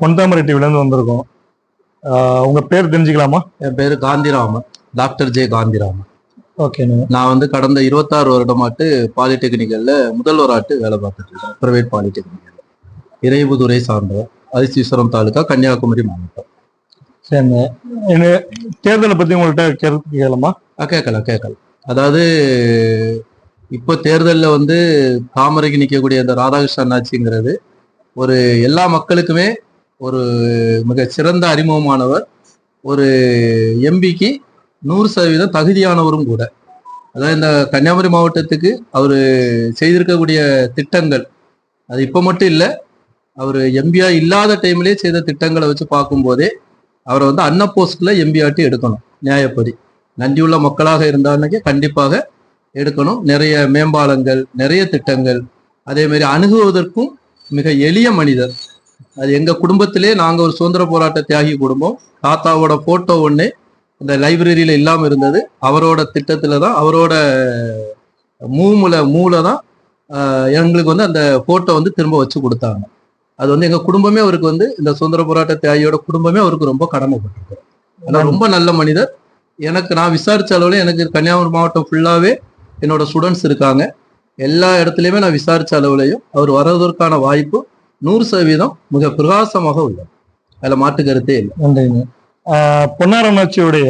பொன்தாமரை டிவிலேருந்து வந்திருக்கோம். உங்க பேர் தெரிஞ்சுக்கலாமா? என் பேரு காந்திராமன், டாக்டர் ஜே காந்திராமன். ஓகேண்ணா. நான் வந்து கடந்த 26 வருடமாட்டு பாலிடெக்னிக்கல்ல முதல்வராட்டு வேலை பார்த்துட்டு இருக்கேன். பிரைவேட் பாலிடெக்னிக்கல், இறையபுதுரை சார்ந்தவர், அதிசீஸ்வரம் தாலுகா, கன்னியாகுமரி மாவட்டம். சரிங்க. தேர்தலை பத்தி உங்கள்கிட்ட கேட்கலாமா? கேட்கலாம். அதாவது இப்போ தேர்தலில் வந்து தாமரைக்கு நிற்கக்கூடிய இந்த ராதாகிருஷ்ணன் ஆட்சிங்கிறது ஒரு எல்லா மக்களுக்குமே ஒரு மிக சிறந்த அறிமுகமானவர், ஒரு எம்பிக்கு 100% தகுதியானவரும் கூட. அதாவது இந்த கன்னியாகுமரி மாவட்டத்துக்கு அவர் செய்திருக்கக்கூடிய திட்டங்கள், அது இப்போ மட்டும் இல்லை, அவர் எம்பியா இல்லாத டைம்லேயே செய்த திட்டங்களை வச்சு பார்க்கும்போதே அவரை வந்து அன்னப்போஸ்ட்ல எம்பியாட்டி எடுக்கணும். நியாயப்படி நன்றியுள்ள மக்களாக இருந்தாருன்னே கண்டிப்பாக எடுக்கணும். நிறைய மேம்பாலங்கள், நிறைய திட்டங்கள், அதே மாதிரி அணுகுவதற்கும் மிக எளிய மனிதர். அது எங்க குடும்பத்திலே நாங்க ஒரு சுதந்திர போராட்ட தியாகி குடும்பம். தாத்தாவோட போட்டோ ஒண்ணு இந்த லைப்ரரியில இல்லாம இருந்தது. அவரோட திட்டத்துல தான், அவரோட மூளை தான் எங்களுக்கு வந்து அந்த போட்டோ வந்து திரும்ப வச்சு கொடுத்தாங்க. அது வந்து எங்க குடும்பமே அவருக்கு வந்து, இந்த சுதந்திர போராட்ட தியாகியோட குடும்பமே அவருக்கு ரொம்ப கடமைப்பட்டிருக்கு. ஆனா ரொம்ப நல்ல மனிதர். நான் விசாரிச்ச அளவுல எனக்கு கன்னியாகுமரி மாவட்டம் ஃபுல்லாவே என்னோட ஸ்டூடெண்ட்ஸ் இருக்காங்க. எல்லா இடத்துலயுமே நான் விசாரிச்ச அளவுலையும் அவர் வர்றதற்கான வாய்ப்பு 100% மிக பிரகாசமாக உள்ளது. அதுல மாற்று கருத்தே இல்லை. நன்றிங்க. பொன்னாரம் ஆட்சியுடைய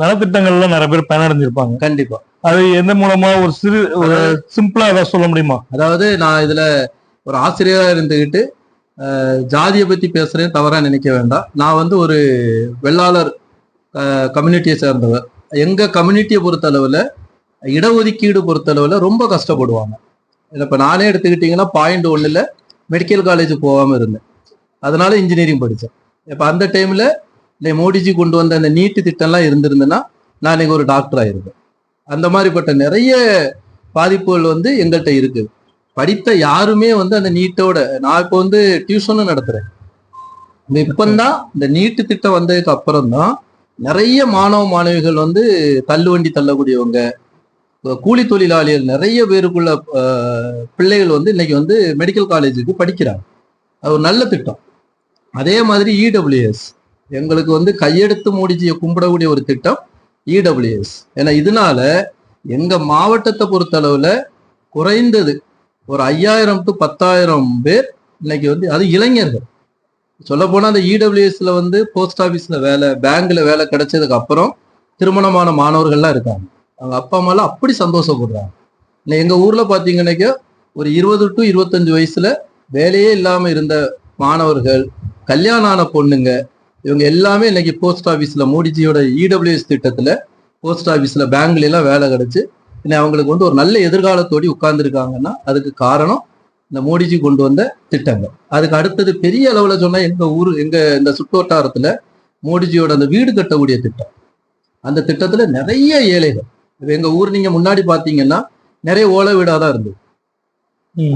நலத்திட்டங்கள்ல நிறைய பேர் பயனடைஞ்சிருப்பாங்க. கண்டிப்பா. அது எந்த மூலமா ஒரு சிம்பிளா ஏதாவது சொல்ல முடியுமா? அதாவது நான் இதுல ஒரு ஆசிரியரா இருந்துகிட்டு ஜாதியை பத்தி பேசுறேன், தவறா நினைக்க வேண்டாம். நான் வந்து ஒரு வெள்ளாளர் கம்யூனிட்டியை சேர்ந்தவர். எங்க கம்யூனிட்டியை பொறுத்தளவுல இடஒதுக்கீடு பொறுத்தளவுல ரொம்ப கஷ்டப்படுவாங்க. இப்ப நானே எடுத்துக்கிட்டீங்கன்னா 0.1 மெடிக்கல் காலேஜ் போகாம இருந்தேன். அதனால இன்ஜினியரிங் படித்தேன். இப்ப அந்த டைம்ல இந்த மோடிஜி கொண்டு வந்த அந்த நீட்டு திட்டம்லாம் இருந்திருந்தேன்னா நான் இன்னைக்கு ஒரு டாக்டர் ஆயிருப்பேன். அந்த மாதிரிப்பட்ட நிறைய பாதிப்புகள் வந்து எங்கள்கிட்ட இருக்குது. படித்த யாருமே வந்து அந்த நீட்டோட, நான் இப்போ வந்து டியூஷனும் நடத்துறேன். இப்பந்தான் இந்த நீட்டு திட்டம் வந்ததுக்கு அப்புறம் தான் நிறைய மாணவ மாணவிகள் வந்து தள்ளுவண்டி தள்ளக்கூடியவங்க, கூலி தொழிலாளிகள், நிறைய பேருக்குள்ள பிள்ளைகள் வந்து இன்னைக்கு வந்து மெடிக்கல் காலேஜுக்கு படிக்கிறாங்க. அது ஒரு நல்ல திட்டம். அதே மாதிரி இடபிள்யூஎஸ் எங்களுக்கு வந்து கையெடுத்து மோடிஜியை கும்பிடக்கூடிய ஒரு திட்டம் இடபிள்யூஎஸ். ஏன்னா இதனால எங்க மாவட்டத்தை பொறுத்தளவுல குறைந்தது ஒரு 5000 to 10,000 பேர் இன்னைக்கு வந்து, அது இளைஞர்கள். சொல்ல போனா அந்த இடபிள்யூஎஸ்ல வந்து போஸ்ட் ஆபீஸ்ல வேலை, பேங்க்ல வேலை கிடைச்சதுக்கு அப்புறம் திருமணமான மாணவர்கள்லாம் இருக்காங்க. அவங்க அப்பா அம்மாலாம் அப்படி சந்தோஷப்படுறாங்க. எங்க ஊர்ல பாத்தீங்கன்னாக்கா ஒரு 20 to 25 வயசுல வேலையே இல்லாம இருந்த மாணவர்கள், கல்யாணம் ஆன பொண்ணுங்க, இவங்க எல்லாமே இன்னைக்கு போஸ்ட் ஆபீஸ்ல மோடிஜியோட இடபிள்யூஎஸ் திட்டத்துல போஸ்ட் ஆபீஸ்ல பேங்க்ல எல்லாம் வேலை கிடைச்சு அவங்களுக்கு வந்து ஒரு நல்ல எதிர்காலத்தோடி உட்கார்ந்துருக்காங்கன்னா அதுக்கு காரணம் இந்த மோடிஜி கொண்டு வந்த திட்டங்கள். அதுக்கு அடுத்தது பெரிய அளவுல சொன்னா எங்க இந்த சுற்றுவட்டாரத்துல மோடிஜியோட அந்த வீடு கட்டக்கூடிய திட்டம், அந்த திட்டத்துல நிறைய ஏழைகள். எங்க ஊர் நீங்க முன்னாடி பாத்தீங்கன்னா நிறைய ஓலை வீடாதான் இருந்தது.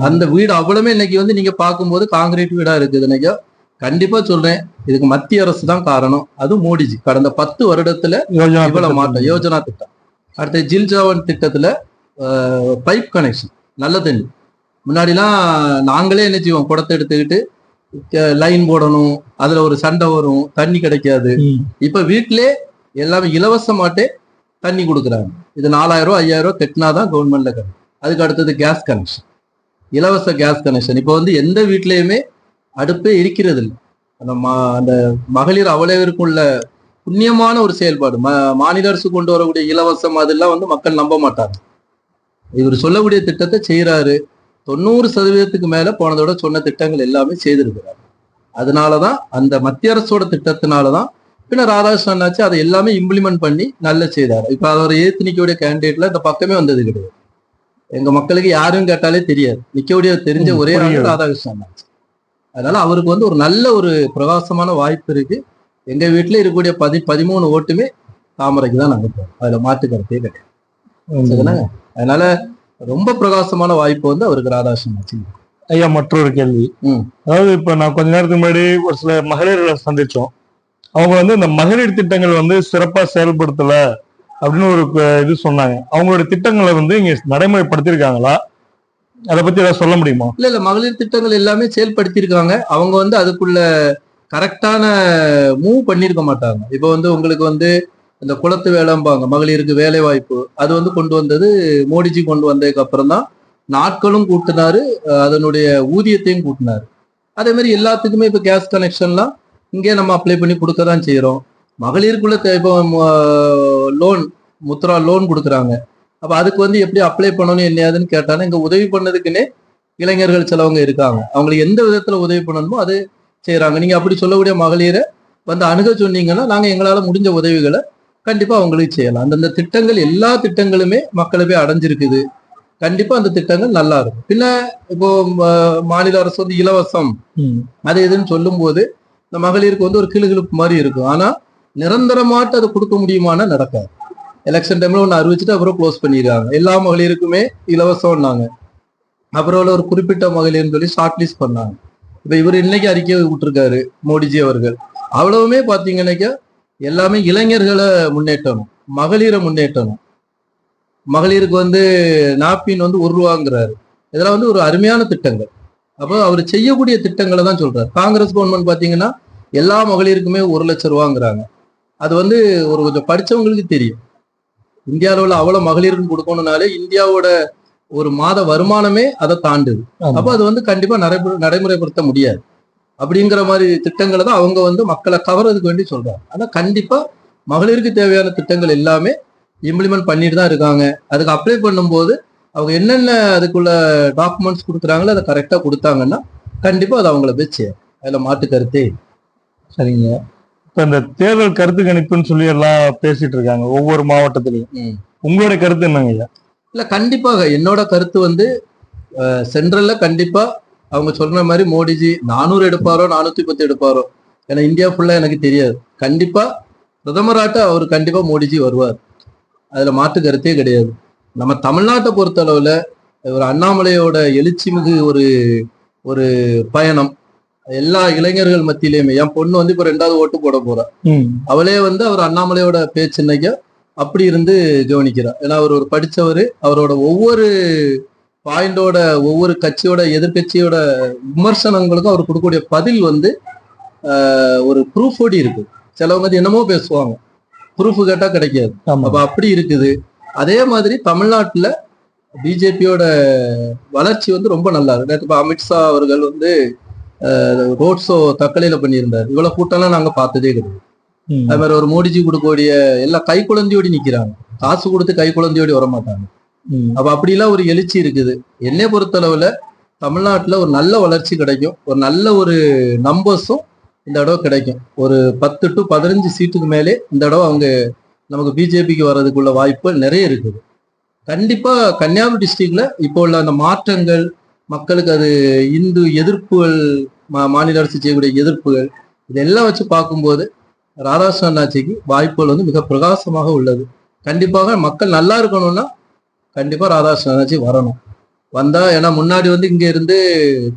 அந்த வீடு அவ்வளவுமே இன்னைக்கு வந்து நீங்க பார்க்கும்போது காங்கிரீட் வீடா இருக்குது. இன்னைக்கு கண்டிப்பா சொல்றேன், இதுக்கு மத்திய அரசு தான் காரணம். அதுவும் மோடிஜி கடந்த 10 வருடத்துல இவ்வளவு மாற்றம். யோஜனா திட்டம், அடுத்த ஜில் ஜீவன் திட்டத்துல பைப் கனெக்ஷன், நல்ல தண்ணி. முன்னாடிலாம் நாங்களே என்ன செய்வோம், குடத்தை எடுத்துக்கிட்டு லைன் போடணும், அதுல ஒரு சண்டை வரும், தண்ணி கிடைக்காது. இப்ப வீட்டிலே எல்லாமே இலவசமாட்டே தண்ணி கொடுக்குறாங்க. இது 4000 5000 கட்டினாதான் கவர்மெண்ட்ல கிடைக்கும். அதுக்கு அடுத்தது கேஸ் கனெக்ஷன், இலவச கேஸ் கனெக்ஷன். இப்போ வந்து எந்த வீட்லயுமே அடுப்பே இருக்கிறது இல்லை. அந்த மகளிர் அவ்வளவிற்கும் உள்ள புண்ணியமான ஒரு செயல்பாடு. மாநில அரசு கொண்டு வரக்கூடிய இலவசம் அதெல்லாம் வந்து மக்கள் நம்ப மாட்டாங்க. இவர் சொல்லக்கூடிய திட்டத்தை செய்யறாரு. 90% மேல போனதோட சொன்ன திட்டங்கள் எல்லாமே செய்திருக்கிறார். அதனாலதான் அந்த மத்திய அரசோட திட்டத்தினாலதான் பின்ன ராதாகிருஷ்ணன் ஆச்சு அதை எல்லாமே இம்ப்ளிமெண்ட் பண்ணி நல்ல செய்தார். இப்ப அவர் ஏத்து நிக்கக்கூடிய கேண்டிடேட்ல இந்த பக்கமே வந்தது கிடையாது. எங்க மக்களுக்கு யாரும் கேட்டாலே தெரியாது. நிக்கக்கூடிய தெரிஞ்ச ஒரே ஆள் ராதாகிருஷ்ணன் ஆச்சு. அதனால அவருக்கு வந்து ஒரு நல்ல ஒரு பிரகாசமான வாய்ப்பு இருக்கு. எங்க வீட்டுல இருக்கக்கூடிய 13 ஓட்டுமே தாமரைக்கு தான் நாங்க போறோம். அதுல மாற்று கருத்தே கிடையாது. அதனால ரொம்ப பிரகாசமான வாய்ப்பு வந்து அவருக்கு ராதாகிருஷ்ணன் ஆச்சு. ஐயா, மற்றொரு கேள்வி. அதாவது இப்ப நான் கொஞ்ச நேரத்துக்கு முன்னாடி ஒரு சில மகளிர்களை சந்திச்சோம். அவங்க வந்து இந்த மகளிர் திட்டங்கள் வந்து சிறப்பா செயல்படுத்தல அப்படின்னு ஒரு இது சொன்னாங்க. அவங்களோட திட்டங்களை வந்து இங்க நடைமுறைப்படுத்திருக்காங்களா? அதை பத்தி ஏதாவது சொல்ல முடியுமா? இல்ல மகளிர் திட்டங்கள் எல்லாமே செயல்படுத்தியிருக்காங்க. அவங்க வந்து அதுக்குள்ள கரெக்டான மூவ் பண்ணியிருக்க மாட்டாங்க. இப்போ வந்து உங்களுக்கு வந்து இந்த குளத்து வேலைம்பாங்க, மகளிருக்கு வேலை வாய்ப்பு, அது வந்து கொண்டு வந்தது மோடிஜி கொண்டு வந்ததுக்கு அப்புறம் தான். நாட்களும் கூட்டினாரு, அதனுடைய ஊதியத்தையும் கூட்டினாரு. அதே மாதிரி எல்லாத்துக்குமே இப்போ கேஸ் கனெக்ஷன்லாம் இங்கே நம்ம அப்ளை பண்ணி கொடுக்க தான் செய்கிறோம். மகளிருக்குள்ள இப்போ லோன், முத்ரா லோன் கொடுக்குறாங்க. அப்போ அதுக்கு வந்து எப்படி அப்ளை பண்ணணும் என்னையாதுன்னு கேட்டாலும் இங்கே உதவி பண்ணதுக்குன்னே இளைஞர்கள் சிலவங்க இருக்காங்க. அவங்களுக்கு எந்த விதத்துல உதவி பண்ணணுமோ அது செய்யறாங்க. நீங்க அப்படி சொல்லக்கூடிய மகளிரை வந்து அணுக சொன்னீங்கன்னா நாங்க எங்களால முடிஞ்ச உதவிகளை கண்டிப்பா அவங்களுக்கு செய்யலாம். அந்தந்த திட்டங்கள், எல்லா திட்டங்களுமே மக்களை போய் அடைஞ்சிருக்குது. கண்டிப்பா அந்த திட்டங்கள் நல்லா இருக்கும். பின்ன இப்போ மாநில அரசு வந்து இலவசம் அது எதுன்னு சொல்லும் போது இந்த மகளிருக்கு வந்து ஒரு கிளுகிழுப்பு மாதிரி இருக்கும். ஆனா நிரந்தரமாட்டு அதை கொடுக்க முடியுமானா நடக்காது. எலெக்ஷன் டைம்ல ஒன்று அறிவிச்சுட்டு அப்புறம் க்ளோஸ் பண்ணிடுறாங்க. எல்லா மகளிருக்குமே இலவசம்னாங்க. அப்புறம் ஒரு குறிப்பிட்ட மகளிர்னு சொல்லி ஷார்ட் லிஸ்ட் பண்ணாங்க. இப்ப இவர் இன்னைக்கு அறிக்கை விட்டுருக்காரு மோடிஜி அவர்கள். அவ்வளவுமே பாத்தீங்கன்னாக்கா எல்லாமே இளைஞர்களை முன்னேற்றணும், மகளிரை முன்னேற்றணும். மகளிருக்கு வந்து நாப்கின் வந்து ₹1 இதெல்லாம் வந்து ஒரு அருமையான திட்டங்கள். அப்போ அவர் செய்யக்கூடிய திட்டங்களை தான் சொல்றாரு. காங்கிரஸ் கவர்மெண்ட் பாத்தீங்கன்னா எல்லா மகளிருக்குமே ₹1,00,000 அது வந்து ஒரு கொஞ்சம் படிச்சவங்களுக்கு தெரியும். இந்தியாவில் உள்ள அவ்வளவு மகளிருக்கு கொடுக்கணும்னாலே இந்தியாவோட ஒரு மாத வருமானமே அதை தாண்டுது. அப்ப அது வந்து கண்டிப்பா நடைமுறைப்படுத்த முடியாது. அப்படிங்கிற மாதிரி திட்டங்களை தான் அவங்க வந்து மக்களை கவர்றதுக்கு வேண்டி சொல்றாங்க. ஆனா கண்டிப்பா மகளிருக்கு தேவையான திட்டங்கள் எல்லாமே இம்ப்ளிமெண்ட் பண்ணிட்டு தான் இருக்காங்க. அதுக்கு அப்ளை பண்ணும்போது அவங்க என்னென்ன அதுக்குள்ள டாக்குமெண்ட்ஸ் கொடுக்குறாங்களோ அதை கரெக்டா கொடுத்தாங்கன்னா கண்டிப்பா அது அவங்கள வச்சு அதுல மாட்டு கருத்தே. சரிங்க. இப்ப இந்த தேர்தல் கருத்து கணிப்புன்னு சொல்லி எல்லாம் பேசிட்டு இருக்காங்க ஒவ்வொரு மாவட்டத்திலையும். உங்களுடைய கருத்து என்னங்க ஐயா? இல்ல, கண்டிப்பாக என்னோட கருத்து வந்து சென்ட்ரல்ல கண்டிப்பா அவங்க சொல்ற மாதிரி மோடிஜி 400 எடுப்பாரோ 410 எடுப்பாரோ, ஏன்னா இந்தியா ஃபுல்லா எனக்கு தெரியாது. கண்டிப்பா பிரதமராட்ட அவர் கண்டிப்பா மோடிஜி வருவார், அதுல மாற்று கருத்தே கிடையாது. நம்ம தமிழ்நாட்டை பொறுத்த அளவுல ஒரு அண்ணாமலையோட எழுச்சி மிகு ஒரு ஒரு பயணம் எல்லா இளைஞர்கள் மத்தியிலையுமே. என் பொண்ணு வந்து இப்ப 2வது ஓட்டு போட போறா. அவளே வந்து அவர் அண்ணாமலையோட பேச்சு இன்னைக்கு அப்படி இருந்து கவனிக்கிறார். ஏன்னா அவர் ஒரு படிச்சவர். அவரோட ஒவ்வொரு பாயிண்டோட, ஒவ்வொரு கட்சியோட, எதிர்கட்சியோட விமர்சனங்களுக்கும் அவர் கொடுக்கக்கூடிய பதில் வந்து ஒரு ப்ரூஃபோடி இருக்கு. சிலவங்க வந்து என்னமோ பேசுவாங்க, ப்ரூஃப் கேட்டா கிடைக்காது. அப்ப அப்படி இருக்குது. அதே மாதிரி தமிழ்நாட்டுல பிஜேபியோட வளர்ச்சி வந்து ரொம்ப நல்லா இருக்கு. நேற்று அமித்ஷா அவர்கள் வந்து ரோட் ஷோ தக்கலையில பண்ணியிருந்தார். இவ்வளவு கூட்டம்லாம் நாங்க பார்த்ததே கிடையாது. அது மாதிரி ஒரு மோடிஜி கொடுக்கக்கூடிய எல்லாம் கை குழந்தையோடி நிக்கிறாங்க. காசு கொடுத்து கை குழந்தையோடி வரமாட்டாங்க. அப்ப அப்படிலாம் ஒரு எழுச்சி இருக்குது. என்னை பொறுத்தளவுல தமிழ்நாட்டுல ஒரு நல்ல வளர்ச்சி கிடைக்கும். ஒரு நல்ல ஒரு நம்பர்ஸும் இந்த தடவை கிடைக்கும். ஒரு 10 to 15 சீட்டுக்கு மேலே இந்த தடவை அவங்க நமக்கு பிஜேபிக்கு வர்றதுக்குள்ள வாய்ப்புகள் நிறைய இருக்குது. கண்டிப்பா கன்னியாகுமரி டிஸ்ட்ரிக்ட்ல இப்போ உள்ள அந்த மாற்றங்கள், மக்களுக்கு அது இந்து எதிர்ப்புகள், மாநில அரசு செய்யக்கூடிய எதிர்ப்புகள், இதெல்லாம் வச்சு பார்க்கும்போது ராதாகிருஷ்ணன் அண்ணாச்சிக்கு வாய்ப்புகள் வந்து மிக பிரகாசமாக உள்ளது. கண்டிப்பாக மக்கள் நல்லா இருக்கணும்னா கண்டிப்பா ராதாகிருஷ்ணன் அண்ணாச்சி வரணும். வந்தா, ஏன்னா முன்னாடி வந்து இங்க இருந்து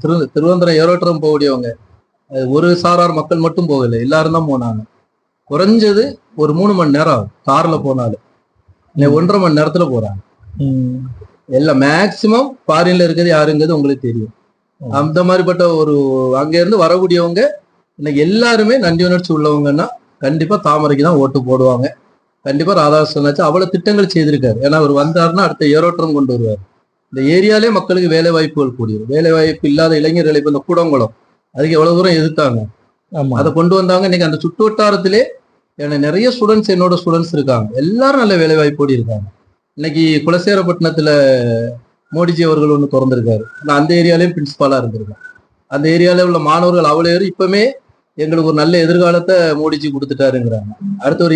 திருவனந்தபுரம் ஏரோட்டம் போகக்கூடியவங்க ஒரு சாரார் மக்கள் மட்டும் போகல, எல்லாரும் தான் போனாங்க. குறைஞ்சது ஒரு 3 மணி நேரம் ஆகும் கார்ல போனாலும். 1.5 மணி நேரத்துல போறாங்க. எல்லாம் மேக்சிமம் ஃபாரின்ல இருக்கிறது யாருங்கிறது உங்களுக்கு தெரியும். அந்த மாதிரிப்பட்ட ஒரு அங்க இருந்து வரக்கூடியவங்க இன்னைக்கு எல்லாருமே நன்றி உணர்ச்சி உள்ளவங்கன்னா கண்டிப்பா தாமரைக்கு தான் ஓட்டு போடுவாங்க. கண்டிப்பா ராதாகிருஷ்ணன் அவ்வளவு திட்டங்கள் செய்திருக்காரு. ஏன்னா அவர் வந்தாருன்னா அடுத்த ஏரோட்டம் கொண்டு வருவார். இந்த ஏரியாலே மக்களுக்கு வேலை வாய்ப்புகள் கூடியது. வேலை வாய்ப்பு இல்லாத இளைஞர்களை இப்ப இந்த கூடங்குளம் அதுக்கு எவ்வளவு தூரம் எதிர்த்தாங்க, அதை கொண்டு வந்தாங்க. இன்னைக்கு அந்த சுற்று வட்டாரத்திலே நிறைய ஸ்டூடெண்ட்ஸ், என்னோட ஸ்டூடெண்ட்ஸ் இருக்காங்க. எல்லாரும் நல்ல வேலை வாய்ப்போடு இருக்காங்க. இன்னைக்கு குலசேகரப்பட்டினத்துல மோடிஜி அவர்கள் ஒன்று திறந்திருக்காரு. நான் அந்த ஏரியாலையும் பிரின்சிபாலா இருந்திருக்கேன். அந்த ஏரியால உள்ள மாணவர்கள் அவ்வளோ இப்பவுமே எங்களுக்கு ஒரு நல்ல எதிர்காலத்தை மோடிஜி கொடுத்துட்டாருங்கிறாங்க. அடுத்த ஒரு